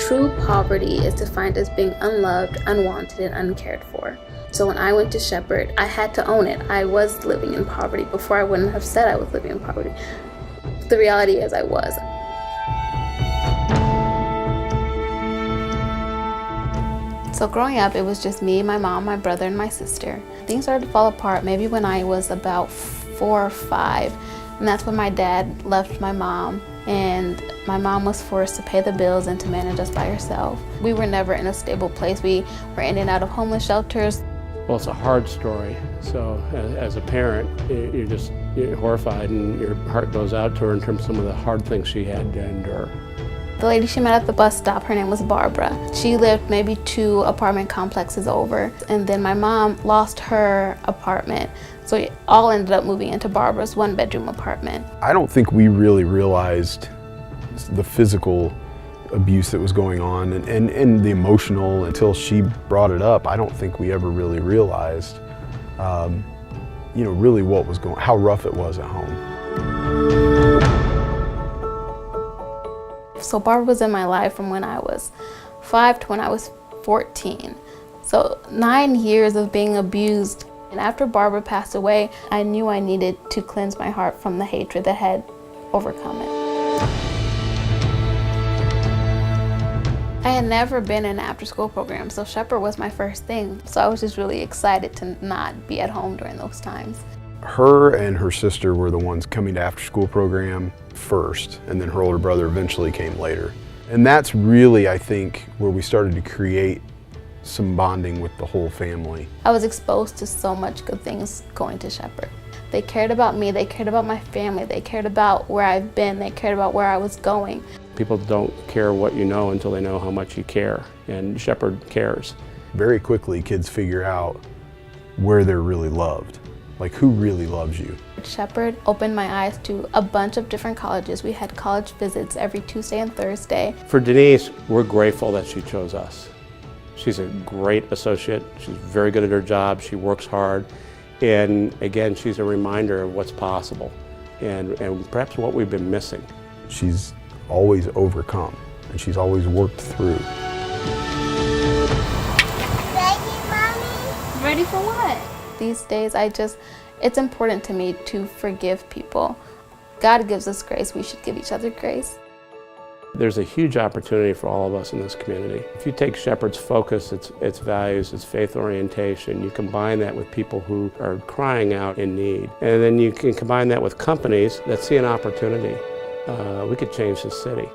True poverty is defined as being unloved, unwanted, and uncared for. So when I went to Shepherd, I had to own it. I was living in poverty. Before, I wouldn't have said I was living in poverty. The reality is I was. So growing up, it was just me, my mom, my brother, and my sister. Things started to fall apart maybe when I was about 4 or 5. And that's when my dad left my mom, and my mom was forced to pay the bills and to manage us by herself. We were never in a stable place. We were in and out of homeless shelters. Well, it's a hard story. So as a parent, you're horrified, and your heart goes out to her in terms of some of the hard things she had to endure. The lady she met at the bus stop, her name was Barbara. She lived maybe 2 apartment complexes over, and then my mom lost her apartment. So we all ended up moving into Barbara's 1-bedroom apartment. I don't think we really realized the physical abuse that was going on and the emotional until she brought it up. I don't think we ever really realized, really what was going, how rough it was at home. So Barbara was in my life from when I was 5 to when I was 14. So 9 years of being abused. And after Barbara passed away, I knew I needed to cleanse my heart from the hatred that had overcome it. I had never been in an after-school program, so Shepherd was my first thing. So I was just really excited to not be at home during those times. Her and her sister were the ones coming to after-school program first, and then her older brother eventually came later. And that's really, I think, where we started to create some bonding with the whole family. I was exposed to so much good things going to Shepherd. They cared about me, they cared about my family, they cared about where I've been, they cared about where I was going. People don't care what you know until they know how much you care, and Shepherd cares. Very quickly, kids figure out where they're really loved, like who really loves you. Shepherd opened my eyes to a bunch of different colleges. We had college visits every Tuesday and Thursday. For Deniece, we're grateful that she chose us. She's a great associate. She's very good at her job. She works hard. And again, she's a reminder of what's possible and perhaps what we've been missing. She's always overcome, and she's always worked through. Ready, Mommy? Ready for what? These days, it's important to me to forgive people. God gives us grace. We should give each other grace. There's a huge opportunity for all of us in this community. If you take Shepherd's focus, its values, its faith orientation, you combine that with people who are crying out in need, and then you can combine that with companies that see an opportunity, we could change this city.